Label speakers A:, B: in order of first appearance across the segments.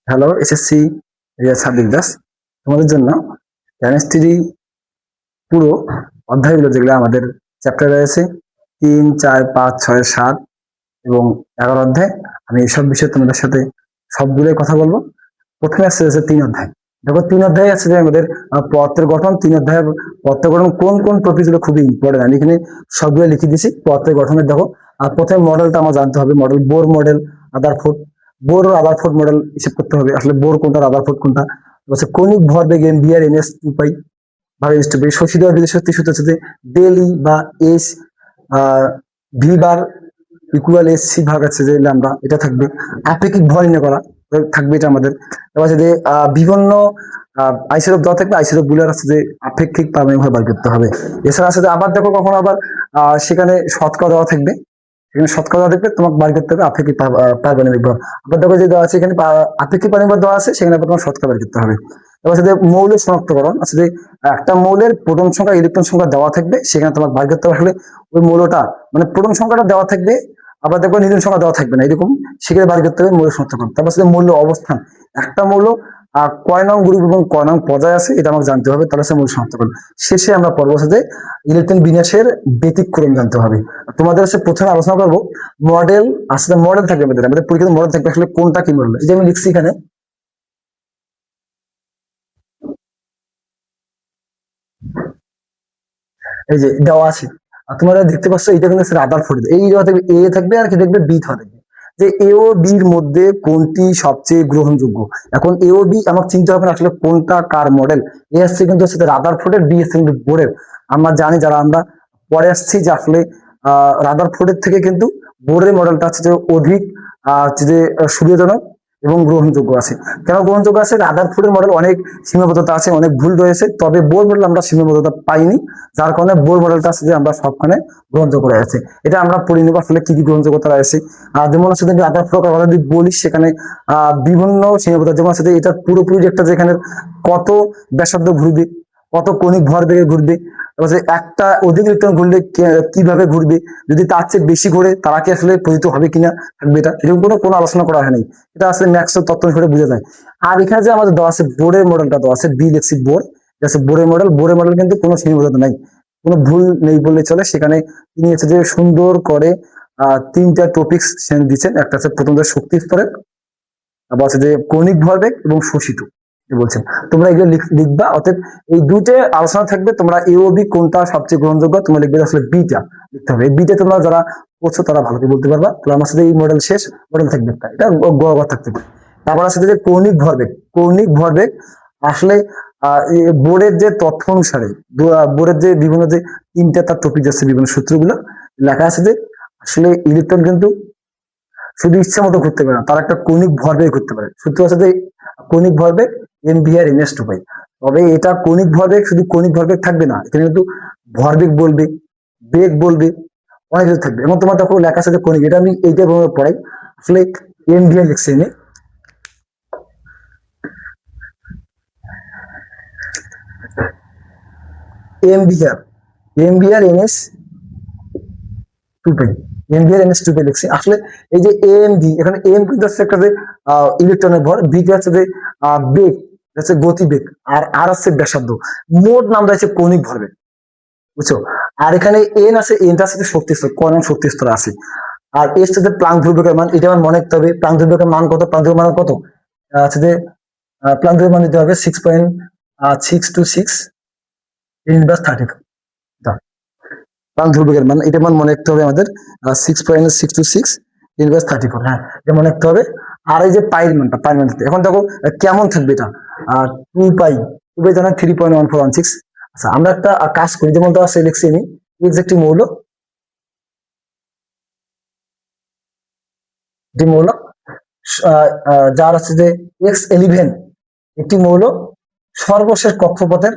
A: Hello SSC Sabbir Das, তোমাদের জন্য chemistry পুরো অধ্যায়গুলো যেগুলো আমাদের চ্যাপ্টার রয়েছে 3, 4, 5, 6, 7 এবং 11 অধ্যায়। আমি এইসব বিষয়ে তোমাদের সাথে সবগুলোই কথা বলবো। প্রথমে আসছে 3 অধ্যায়। দেখো 3 অধ্যায় আছে যে আমাদের পত্রের গঠন। 3 অধ্যায় পত্রের গঠন কোন কোন টপিক গুলো খুবই ইম্পর্টেন্ট, আমি এখানে সবগুলো লিখে দিয়েছি। পত্রের গঠনের দেখো প্রথমে মডেলটা আমার জানতে হবে। Model Bohr model, Rutherford. Bohr ও আদারফোর্ড মডেল হিসেব করতে হবে, আসলে বোর কোনটা আদারফোর্ড কোনটা। হচ্ছে কৌণিক ভরবেগ এমভিআর এনএস 2 পাই ভাগ এস টু পাই। শশী দেওয়া বিদেশ সত্যি সূত্র হচ্ছে যে ডেল ই বা S V bar equal S C ভাগ আছে যে ল্যামডা, এটা থাকবে। আপেক্ষিক ভর নির্ণয় করা থাকবে, এটা আমাদের। এবার আছে যে বিভিন্ন আইসোটোপ দেওয়া থাকবে, আইসোটোপ গুলোর আছে যে আপেক্ষিক পারমাণবিক ভর বার করতে হবে। এছাড়া আছে যে আবার দেখো কখনো আবার সেখানে শতকরা দেওয়া থাকবে, এখানে শতকরা দেখবে তোমাকে বার করতে হবে আপেক্ষিক পারমাণবিক ভর। আবার দেখো যে দেওয়া আছে এখানে আপেক্ষিক পারমাণবিক ভর দেওয়া আছে, সেখানে তোমার শতকরা বার করতে হবে। এবার সাথে মৌলের শনাক্তকরণ আছে যে একটা মৌলের প্রোটন সংখ্যা ইলেকট্রন সংখ্যা দেওয়া থাকবে, সেখানে তোমার বার করতে হবে ওই মৌলটা, মানে প্রোটন সংখ্যাটা দেওয়া থাকবে, আবার দেখো নিউট্রন সংখ্যা দেওয়া থাকবে না, এরকম সেখানে বার করতে হবে মৌল শনাক্তকরণ। তারপর সাথে মৌল অবস্থান, একটা মৌল কয় নং গ্রুপ এবং কয় নং পর্যায়ে আছে এটা আমাকে জানতে হবে, তাহলে সে মূল শনাক্তকরণ। শেষে আমরা পড়বো যে ইলেকট্রন বিন্যাসের ব্যতিক্রম জানতে হবে। তোমাদের হচ্ছে প্রথমে আলোচনা করবো মডেল। আসলে মডেল থাকবে আমাদের পরীক্ষাতে মডেল থাকবে, আসলে কোনটা কি মডেল, এই যে আমি লিখছি এখানে। এই যে দেওয়া আছে, আর তোমরা দেখতে পাচ্ছ এটা কিন্তু রাদারফোর্ড। এই দেওয়া থাকবে এ থাকবে আর কি দেখবে বি থাকবে, যে এ ও বির মধ্যে কোনটি সবচেয়ে গ্রহণযোগ্য। এখন এ ও বি আমার চিন্তা হবে না আসলে কোনটা কার মডেল। এ আসছে কিন্তু হচ্ছে রাদারফোর্ডের, বি আসছে কিন্তু বোরের। আমরা জানি যারা আমরা পরে আসছি যে আসলে রাদারফোর্ডের থেকে কিন্তু বোরের মডেলটা হচ্ছে যে অধিক হচ্ছে যে সুবিধাজনক এবং গ্রহণযোগ্য আছে। কেন গ্রহণযোগ্য আছে? রাদারফোর্ডের মডেল অনেক সীমাবদ্ধতা আছে, অনেক ভুল রয়েছে, তবে বোর মডেল আমরা সীমাবদ্ধতা পাইনি, যার কারণে বোর মডেলটা আছে যে আমরা সবখানে গ্রহণযোগ্য রয়েছে। এটা আমরা পড়ে নিব আসলে কি কি গ্রহণযোগ্যতা রয়েছে। আর যেমন হচ্ছে যদি রাদারফোর্ড কথা যদি বলি, সেখানে বিভিন্ন সীমাবদ্ধতা যেমন আছে যে এটা পুরোপুরি একটা যেখানে কত ব্যাসার্ধ ঘুরবে, কত কণিক ভর বেগে ঘুরবে, একটা অধিক ইলেকট্রন ঘুরলে কিভাবে ঘুরবে, যদি তার চেয়ে বেশি ঘুরে তারা কি আসলে পতিত হবে কিনা থাকবে, এটা এরকম কোনো আলোচনা করা হয়নি। এটা আসলে ম্যাক্স তত্ত্ব হিসেবে বোঝা যায়। আর এখানে যে আমাদের দেওয়া আছে বোরের মডেলটা দেওয়া আছে, বি লেক্সি বোর, বোরের মডেল। বোরের মডেল কিন্তু কোনো সীমাবদ্ধতা নাই, কোনো ভুল নেই বললে চলে। সেখানে তিনি হচ্ছে যে সুন্দর করে 3টা টপিক্স দিচ্ছেন। একটা হচ্ছে প্রথম শক্তি স্তরের, তারপর হচ্ছে যে কৌণিক ভরবেগ এবং শোষিত বলছেন। তোমরা এগুলো লিখবা, অর্থাৎ এই দুইটা আলোচনা থাকবে। তোমরা এ ও বি কোনটা সবচেয়ে গ্রহণযোগ্য তোমরা লিখবে, আসলে বিটা লিখতে হবে। এই বিটা তোমরা যারা পড়ছো তারা ভালো করে বলতে পারবা। তাহলে আমার সাথে এই মডেল শেষ, মডেল থাকবে একটা, এটা গ থাকতে পারে। তারপর আছে যে কৌণিক ভরবেগ। কৌণিক ভরবেগ আসলে বোর্ডের যে তথ্য অনুসারে, বোর্ডের যে বিভিন্ন যে 3টা তার টপিক আছে, বিভিন্ন সূত্রগুলো লেখা আছে যে আসলে ইলেকট্রন কিন্তু শুধু ইচ্ছা মতো ঘুরতে পারে না, তার একটা কৌণিক ভরবেগ ঘুরতে পারে। সূত্র আছে যে কৌণিক ভরবেগ এমভিআর এনএস 2 পাই। তবে এটা কৌণিক ভরবেগ, শুধু কৌণিক ভরবেগ থাকবে না, এখানে কিন্তু ভরবেগ বলবে, বেগ বলবে, অনেক কিছু থাকবে। এবং তোমার দেখো লেখা আছে যে কৌণিক, এটা আমি এইটা পড়াই আসলে এমভিআর লিখছি আমি, এমভিআর এমভিআর এনএস 2 পাই, এমভিআর এনএস 2 পাই লিখছি। আসলে এই যে এম ভি, এখানে এম কিন্তু হচ্ছে একটা যে ইলেকট্রনের ভর, ভি হচ্ছে যে বেগ, হচ্ছে গতিবেগ, আর আর হচ্ছে ব্যাসার্ধ। মোট নাম রয়েছে কৌণিক ভরবেগ, বুঝছো। আর এখানে এন আছে, এনটা আছে শক্তি স্তর, কয় নং শক্তি স্তর আছে। আর এস হচ্ছে প্লাঙ্ক ধ্রুবকের মান, এটা আমার মনে রাখতে হবে। প্লাঙ্ক ধ্রুবকের মান কত? প্লাঙ্ক ধ্রুবকের মান কত আছে যে প্লাঙ্ক ধ্রুবকের মান দিতে হবে 6.626 ইনভার্স 34। প্লাঙ্ক ধ্রুবকের মান, এটা মান মনে রাখতে হবে আমাদের 6.626 ইনভার্স 34। হ্যাঁ, এটা মনে রাখতে হবে। আর এই যে পাইর মানটা, পাইর মান এখন দেখো কেমন থাকবে এটা। আর 2 পাই জানা 3.1416। আচ্ছা, আমরা একটা কাজ করি, যেমন তো আছে লিখছি আমি এক্স একটি মৌল, একটি মৌল যার আছে যে X11 একটি মৌল সর্বশেষ কক্ষপথের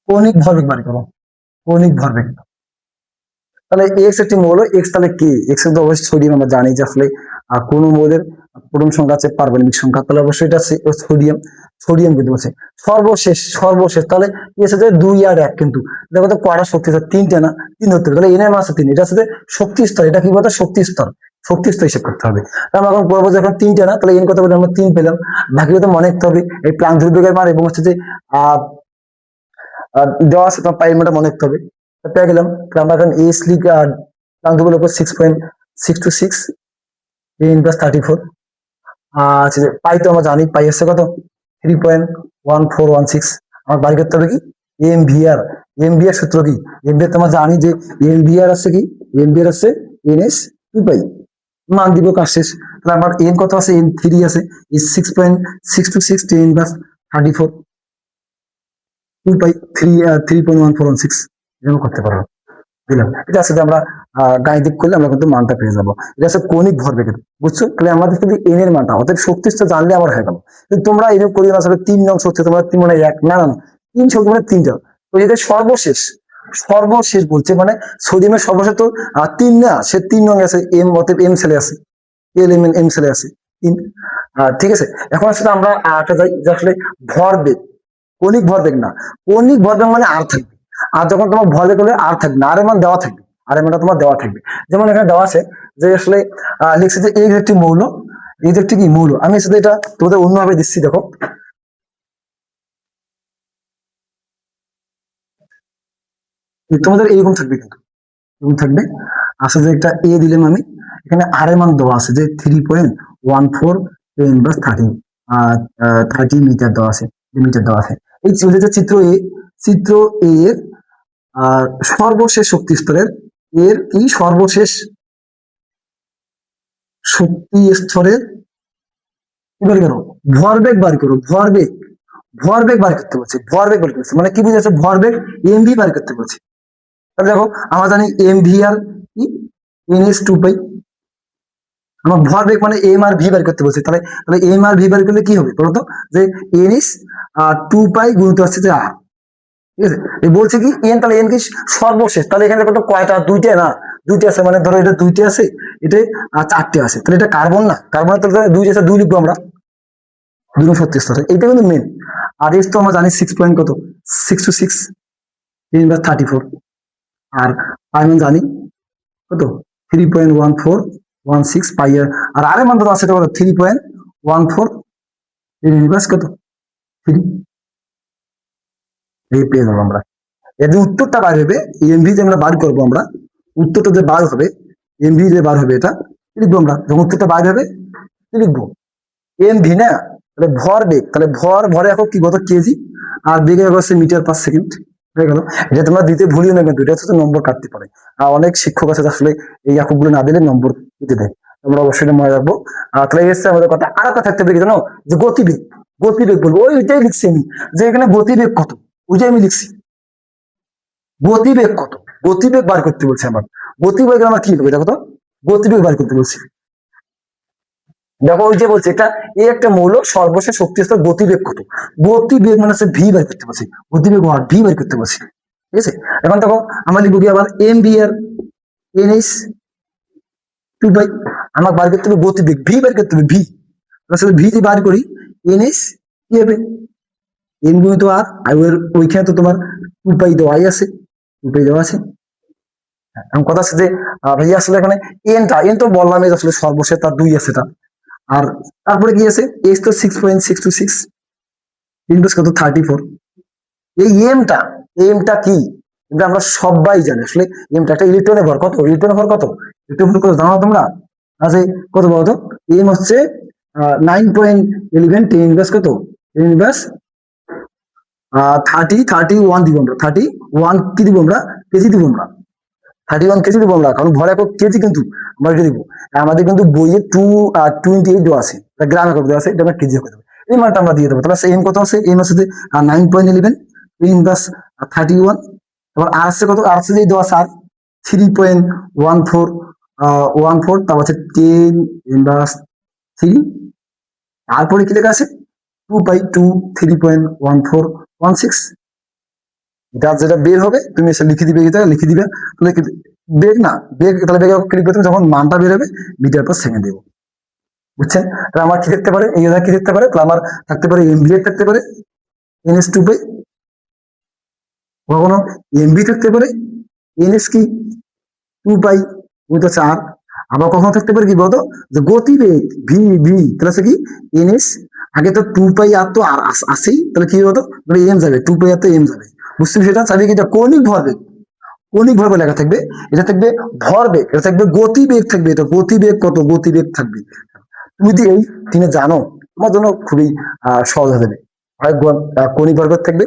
A: কৌণিক ভরবেগ বার করো, কৌণিক ভরবেগ। তাহলে এক্স একটি মৌল, এক্স তাহলে কি? এক্স কিন্তু অবশ্যই সোডিয়াম, আমরা জানি যে আসলে কোন মৌলের প্রথম সংখ্যা আছে পারমাণবিক সংখ্যা, তাহলে অবশ্যই এটা সোডিয়াম। সোডিয়াম কিন্তু বলছে সর্বশেষ, সর্বশেষ তাহলে কি আছে যে 2 আর 1, কিন্তু দেখো তো কয়টা শক্তি আছে, 3টে না, 3 ধরতে হবে, তাহলে এন এর মান আছে 3, এটা আছে যে শক্তি স্তর, এটা কি বলতো শক্তি স্তর, শক্তি স্তর হিসেব করতে হবে। তাহলে আমরা এখন পড়বো যে এখন 3টে না, তাহলে এন কত বলে আমরা 3 পেলাম, বাকি তো মনে রাখতে হবে এই প্রান্ত ধ্রুবকের মান এবং হচ্ছে যে আহ দেওয়া আছে তোমার পাইয়ের মানটা মনে রাখতে হবে। পেয়ে গেলাম, তাহলে আমরা এখন এস লিখ প্রান্ত ধ্রুবকের উপর 6.626 ইনভার্স 34। আচ্ছা, পাই তো আমরা জানি, পাই আসছে কত 3.1416। আমার বাড়ি করতে হবে কি এমভিআর, এমভিআর সূত্র কি, এমভিআর তোমার জানি যে এমভিআর আছে কি, এমভিআর আছে এনএস 2 পাই, মান দিব কাজ শেষ। তাহলে আমার এন কত আছে, এন 3 আছে, এই 6.626 ইনভার্স 34 2 পাই 3.1416 এরকম করতে পারবো, দিলাম। এটা আছে যে আমরা গাণিতিক করলে আমরা কিন্তু মানটা পেয়ে যাবো, এটা হচ্ছে কৌণিক ভরবেগের, বুঝছো? তাহলে আমাদের কিন্তু এন এর মানটা অর্থাৎ শক্তিটা জানলে আমার হয়ে গেল। কিন্তু তোমরা এরকম করিও না আসলে 3 নং শক্তি, তোমরা 3 মানে 1 না, না না, 3 শক্তি মানে 3টা। তো এটা সর্বশেষ, সর্বশেষ বলছে মানে সোডিয়ামের সর্বশেষ তো 3 না, সে 3 নং আছে, এম অতএব এম ছেলে আছে, এলিমেন্ট এম ছেলে আছে 3। ঠিক আছে, এখন আসলে আমরা একটা যাই যে আসলে ভরবেগ, কৌণিক ভরবেগ না, কৌণিক ভরবেগ মানে আর থাকবে, আর যখন তোমার ভরবেগ হলে আর থাকবে না, আর এর মান দেওয়া থাকবে, আর এর মানটা তোমার দেওয়া থাকবে। যেমন এখানে দেওয়া আছে যে আসলে লিখছে যে এই একটি মৌল, এই একটি কি মৌল, আমি শুধু এটা তোমাদের অন্যভাবে দিচ্ছি, দেখো তোমাদের এইরকম থাকবে, কিন্তু এরকম থাকবে। আসলে যে একটা এ দিলাম আমি, এখানে আর এর মান দেওয়া আছে যে 3.14 ইনভার্স 30 মিটার দেওয়া আছে, মিটার দেওয়া আছে। এই যে চিত্র এ, চিত্র এ এর সর্বশেষ শক্তি স্তরের, এর কি সর্বশেষ শক্তি স্তরের কি বের করো, ভরবেগ বার করো, ভরবেগ, ভরবেগ বার করতে বলছে, ভরবেগ বার করতে মানে কি বুঝাচ্ছে, ভরবেগ এমভি বার করতে বলছে। তাহলে দেখো আমরা জানি এমভি আর কি এনএস 2 পাই, আমার ভরবেগ মানে এম আর ভি বার করতে বলছে, তাহলে তাহলে এম আর ভি বার করলে কি হবে বলতো, যে এনএস 2 পাই গুণিত আসছে যে আর, ঠিক আছে। এই বলছে কি এন, তাহলে এন কি সর্বশেষ, তাহলে এখানে কত কয়টা, 2টে না, 2টে আছে, মানে ধরো এটা 2টে আছে, এটা 4টে আছে, তাহলে এটা কার্বন না, কার্বনের তাহলে 2 আছে, 2 লিখবো আমরা, 2 স্তরে, এইটা কিন্তু মেন। আর এস তো আমরা জানি 6 পয়েন্ট কত, 626 ইনভার্স 34। আর পাইমন জানি কত 3.1416 পাই, আর আরে মান কত আছে, এটা কত 3.14 ইনভার্স কত 3, এই পেয়ে যাবো আমরা। এর যে উত্তরটা বার হবে, এমভি যে আমরা বার করবো আমরা, উত্তরটা যে বার হবে, এমভি যে বার হবে এটা কি লিখবো আমরা, যখন উত্তরটা বার হবে কি লিখবো, এমভি না, তাহলে ভর বেগ, তাহলে ভরে এখন কি কত কেজি, আর বেগে হচ্ছে মিটার পার সেকেন্ড, হয়ে গেল। এটা তোমরা দিতে ভুলিও না, কিন্তু এটা হচ্ছে নম্বর কাটতে পারে, আর অনেক শিক্ষক আছে আসলে এই এককগুলো না দিলে নম্বর দিতে দেয়, তোমরা অবশ্যই এটা মনে রাখবো। তাহলে এসছে আমাদের কথা, আর একটা থাকতে পারে জানো, যে গতিবেগ, গতিবেগ বলবো, ওইটাই লিখছি আমি, যে এখানে গতিবেগ কত, ওইটাই আমি লিখছি, গতিবেগ কত, গতিবেগ বার করতে বলছে আমার, গতিবেগ আমার কি হবে দেখো তো, গতিবেগ বার করতে বলছি। দেখো ওই যে বলছে এটা এই একটা মৌল সর্বশেষ শক্তি স্তর, গতিবেগ কত, গতিবেগ মানে হচ্ছে ভি বার করতে বলছি, গতিবেগ ভি বার করতে বলছি, ঠিক আছে। এখন দেখো আমরা লিখবো কি আবার এম বি আর এনএস 2 পাই, আমার বার করতে হবে গতিবেগ, ভি বার করতে হবে, ভি আসলে ভি যদি বার করি এনএস কি হবে, এন গুণিত আর, আর ওইখানে তো তোমার 2 পাই দেওয়াই আছে, 2 পাই দেওয়া আছে। এখন কথা আছে যে ভাইয়া আসলে এখানে এন তো বললাম আসলে সর্বশেষ তার 2 আছে, এটা আর তারপরে কি আছে, এস তো 6.626 ইনটু কত 34। এই এমটা কি, কিন্তু আমরা সবাই জানি আসলে এমটা একটা ইলেকট্রনের ভর, কত ইলেকট্রনের ভর, কত ইলেকট্রনের ভর কত জানো তোমরা, আচ্ছা কত বলতো, এম হচ্ছে 9.11 10 ইনভার্স কত, 10 ইনভার্স 31 দিব আমরা, 31 কি দিব আমরা, কেজি দিব আমরা, 31 কেজি দিব আমরা, কারণ ভর একক কেজি, কিন্তু আমরা এটা দিব। আমাদের কিন্তু বইয়ে 28 দেওয়া আছে, গ্রাম একক দেওয়া আছে, এটা আমরা কেজি একক দেবো, এই মানটা আমরা দিয়ে দেবো। তাহলে এম কত আছে, এম আছে 9.11 ইনভার্স 31, তারপর আর আছে কত, আর আছে যে দেওয়া আছে আর 3.1414, তারপর হচ্ছে 10 ইনভার্স 3, তারপরে কি লেখা আছে 2/2 3.1416। এটা যেটা বের হবে তুমি এসে লিখে দিবে, এটা লিখে দিবে, তাহলে বেগ না, বেগ তাহলে বেগ ক্লিক করতে যখন মানটা বের হবে মিটার পার সেকেন্ড দেবো। বুঝছেন? তাহলে আমার কি থাকতে পারে, এই জায়গায় কি থাকতে পারে, তাহলে আমার থাকতে পারে এমবিএ থাকতে পারে এনএস টু বাই, কখনো এমবি থাকতে পারে এনএস কি টু পাই তো চার। আবার কখনো থাকতে পারে কি বলতো, যে গতিবেগ ভি ভি তাহলে হচ্ছে কি এনএস, আগে তো টু পাই আর তো আর আসেই, তাহলে কি হতো, এম যাবে, টু পাই আর তো এম যাবে। বুঝছি সেটা চাবি কি, এটা কৌণিক ভরবেগ, কৌণিক ভরবেগ লেখা থাকবে, এটা থাকবে ভরবেগ, এটা থাকবে গতিবেগ থাকবে, এটা গতিবেগ কত, গতিবেগ থাকবে। তুমি যদি এই তিনে জানো, তোমার জন্য খুবই সহজ হয়ে যাবে। হয় কৌণিক ভরবেগ থাকবে,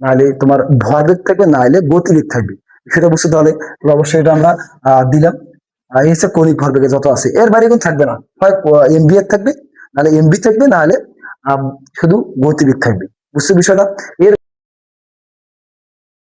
A: নাহলে তোমার ভরবেগ থাকবে, নাহলে গতিবেগ থাকবে। সেটা বুঝতে, তাহলে তাহলে অবশ্যই এটা আমরা দিলাম। এই হচ্ছে কৌণিক ভরবেগে যত আছে, এর বাইরে কিন্তু থাকবে না, হয় এমবি এর থাকবে, নাহলে এমবি থাকবে, নাহলে শুধু গতিবেগ থাকবে। বুঝছো বিষয়টা? এর